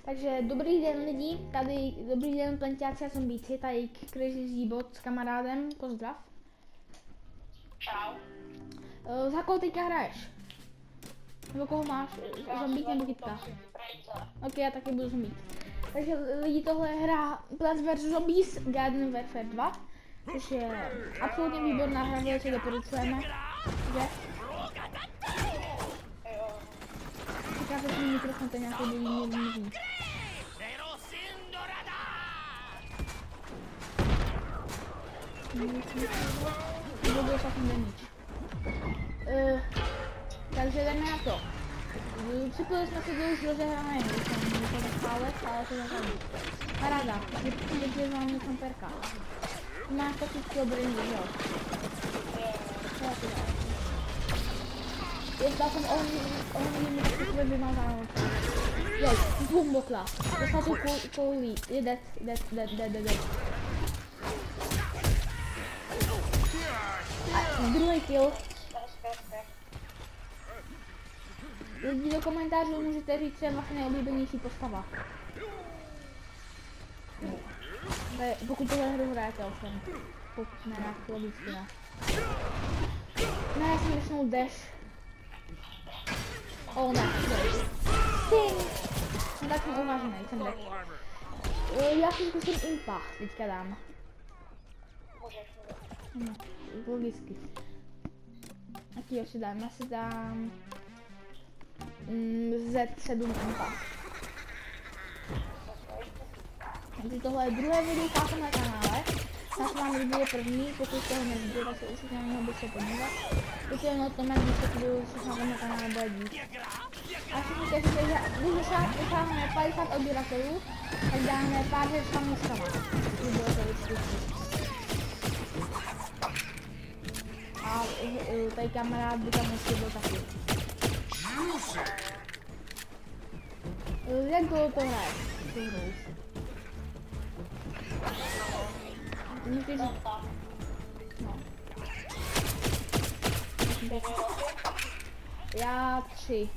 Takže dobrý den lidi, tady dobrý den plantáci a zombíci, tady Crazy Z-Bot s kamarádem, pozdrav. Čau. Za koho teďka hraješ? Nebo koho máš? Zombík nebo kytka? Ok, já taky budu zombík. Takže lidi, tohle je hra Plants vs Zombies Garden Warfare 2, což je absolutně výborná hra, velice doporučujeme. Že? Říká se tím mikrofon, to je nějaký divný. Bylo fakt damage. Takže jdeme na to. Připojili jsme se do už rozehrané hry, jsem to nechálet, ale to nevadí. Paráda, je máme komperka. Máš taky dobrý, jo? Je to tam ohně takové vymazáno. Jo, boom botla. Dostal tu koulí, je dead. A druhý kill. Lidi do komentářů můžete říct, co je vaše nejoblíbenější postava. Pokud tohle hru hrajete ovšem. Pokud ne, logicky ne. Ne, já jsem vyšnou Dash. Ne, Sting! No tak jsem uvažený, jsem Dash. Já si zkusím Impa, teďka dám. Logicky. Jakýho si dám? Já si dám Z7 Impa. Takže tohle je druhé video na kanále. Já se vám líbilo první, pokud jste ho neviděli, tak se určitě na něho byste podívat. Pokud je o tom, jak vysvětluju, co se na kanále bude dít. A všichni kažete, že když dosáhneme 50 odběratelů, tak dáme pár her s fanouškama. A tady kamarád by tam ještě byl taky. Jak dlouho to hraješ? Můžeš... No. Já 3.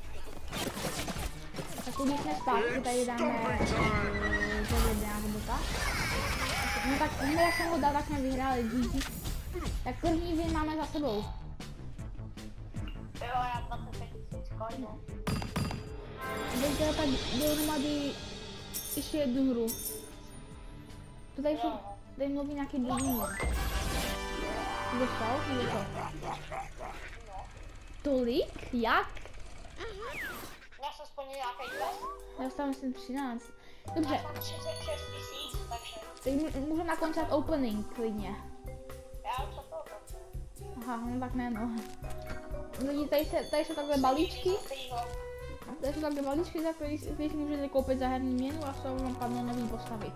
Tak když jsme zpátky, tady dáme nějakou bota. No tak jak jsem ho dal, tak jsme vyhráli díky. Tak první win máme za sebou. Jo, já 25 000 coinů. Dejte tak dohromady ještě jednu hru. To tady jsou, tady mluví nějaký blbý. Dostal? Nebo to? Tolik? Jak? Já jsem splnil nějaký quest. Já dostal myslím 13. Dobře. Já mám 36 000, takže... Teď můžu nakončit opening klidně. Já už to bylo. Aha, no tak ne no. Lidi, tady jsou takové balíčky. Tady jsou takové balíčky, za které si můžete koupit za herní měnu a z toho vám padnou nový postavy.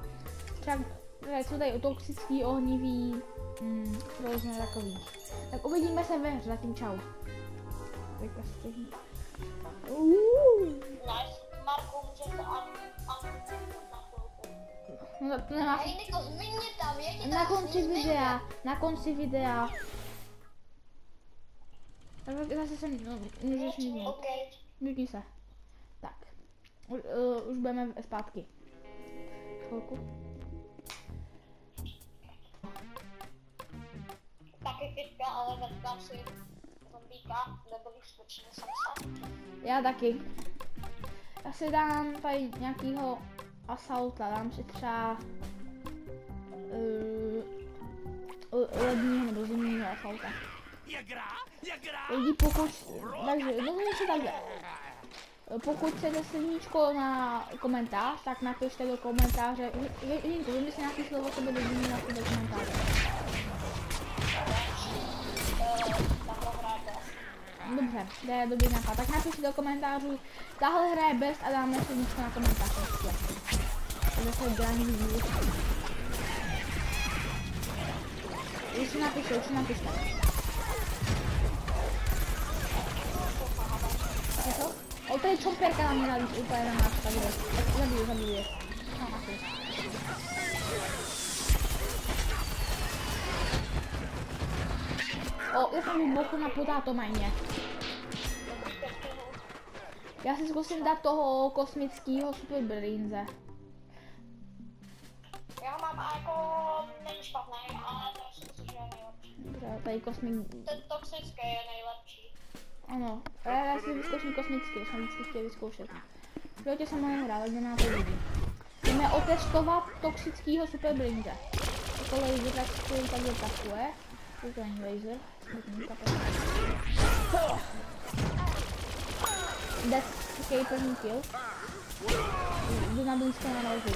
Třeba jsou tady toxický, ohnivý, různé takový. Tak uvidíme se ve hře, zatím čau. Nice, Marku, můžete No to nemá... Hej, Niko, zmiň mě tam, jeďte Na konci videa. Tak zase jsem, můžeš mít. Okay. Mutni se. Tak. Už budeme zpátky. Chvilku. Taky kytka, ale vetkám si zombíka, nebyli skutečně jsem se. Já taky. Já si dám tady nějakýho asalta, dám si třeba ledního nebo zimního asalta. Lidi, takže, si takhle. Pokud chcete srdíčko na komentář, tak napište do komentáře, Jinko, vymysli nějaký slovo, co bude zimní na do komentáře. Dobře, to je dobrý nápad. Tak napište do komentářů, tahle hra je best a dáme srdíčko na komentář. To je grání vidí. Už si napište. O, tady čomperka na mě navíc úplně na nás, tak jde. Zabiju je. O, já jsem mu boku na potáto majně. Já si zkusím dát toho kosmického Super Brainse. Já mám a jako není špatný, ale to si myslím, že je nejlepší. Dobře, tady kosmik... Ten toxický je nejlepší. Ano, já si vyzkouším kosmický, to jsem vždycky chtěl vyzkoušet. V životě jsem ho nehrál, ale mě to líbí. Jdeme otestovat toxického Super Brainse. Jako laser, tak to takhle takové. To není laser. Death, první kill. Jdu na blízko na noži.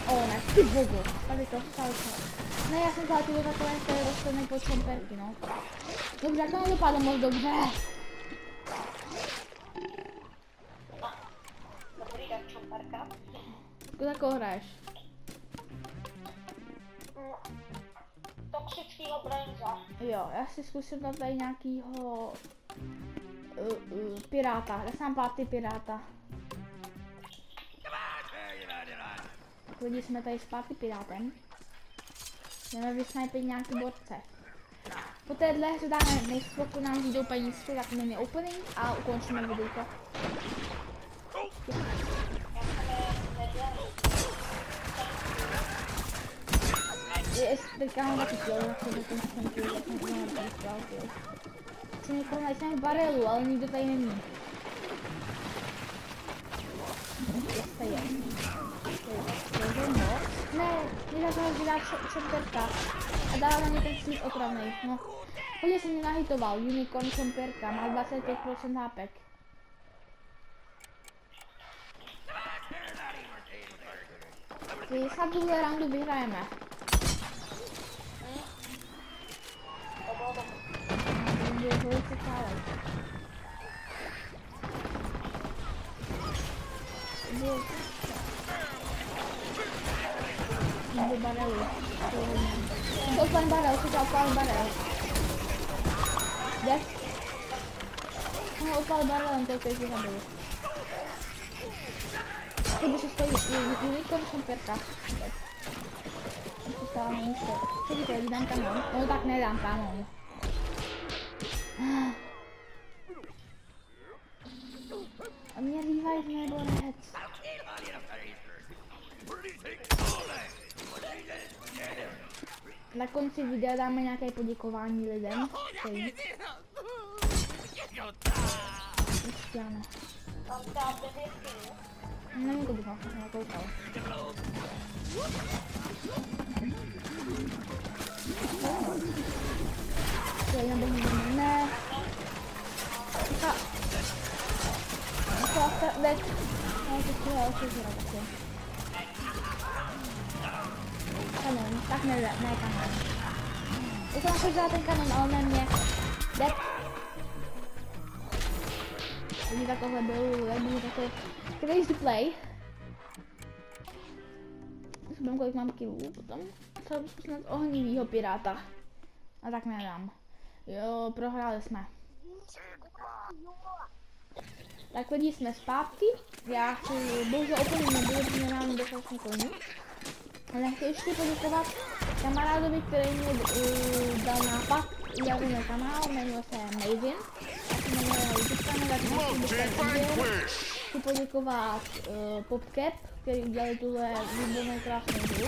O ne, ty bogo. Tady to stalo. Ne, já jsem zhlátil do takové, které dostanou pod čemperky, no. Dobře, jak to nedopadlo moc dobře. Dobrý den, čemperka. Za koho hraješ? Toxickýho Brainsa. Jo, já si zkusím dát tady nějakýho piráta, já jsem pátý piráta. Lidi, jsme tady s pátý pirátem. Jdeme vysnajpit nějaký borce. Po téhle hře dáme nejspoko nám vyjdou penízky, tak jdeme opening a ukončíme videjko. Teďka mám taky kill, tak se dokonce jsem kill, tak jsem tady stál kill. Chci někoho najít v barelu, ale nikdo tady není. Jestli je. Ne, mě za toho vydá čemperka a dává na mě ten slíp otravnej, no. Hodně jsem mě nahitoval, Unicorn čemperka, má 25% hápek. Snad tuhle roundu vyhrajeme. Bude velice chálej. Jdu barelu. To odpalím barel, to odpalím barel. Jde? No, odpalím barel, to je zabiju. Kdyby se stojí Unicorn čemperka. To stává místo. Co ti to je, dám kanon? No tak nedám kanon. A mě revive nebo nehec. Na konci videa dáme nějaké poděkování lidem. Ještě ne. Nevím, to bych vlastně koukal. Ne. Veď. No, to chtěla očekovat taky. Kanon, tak ne kanon. Já jsem chtěla ten kanon, ale ne mě. Dead. Kdyby takovhle byl, kdyby takový crazy play. Zbudem, kolik mám killů potom. Třeba zkusím ohnivýho piráta. A tak nedám. Jo, prohráli jsme. Tak lidi, jsme zpátky. Já chci bohužel úplně nebudu, protože nemám dostatečně koní. Ale chci ještě poděkovat kamarádovi, který mě dal nápad, udělal můj kanál, jmenuje se Mazin. Já se jmenuje YouTube kanál, tak chci poděkovat PopCap, který udělali tuhle výbornou krásnou hru.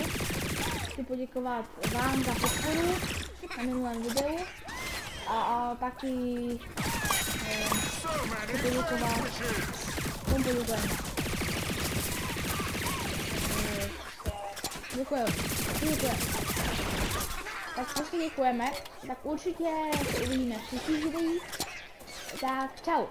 Chci poděkovat vám za podporu na minulém videu. A taky chci poděkovat tomu poděkujeme. Děkujeme. Tak prostě děkujeme. Tak určitě se uvidíme v příštích videích. Tak čau.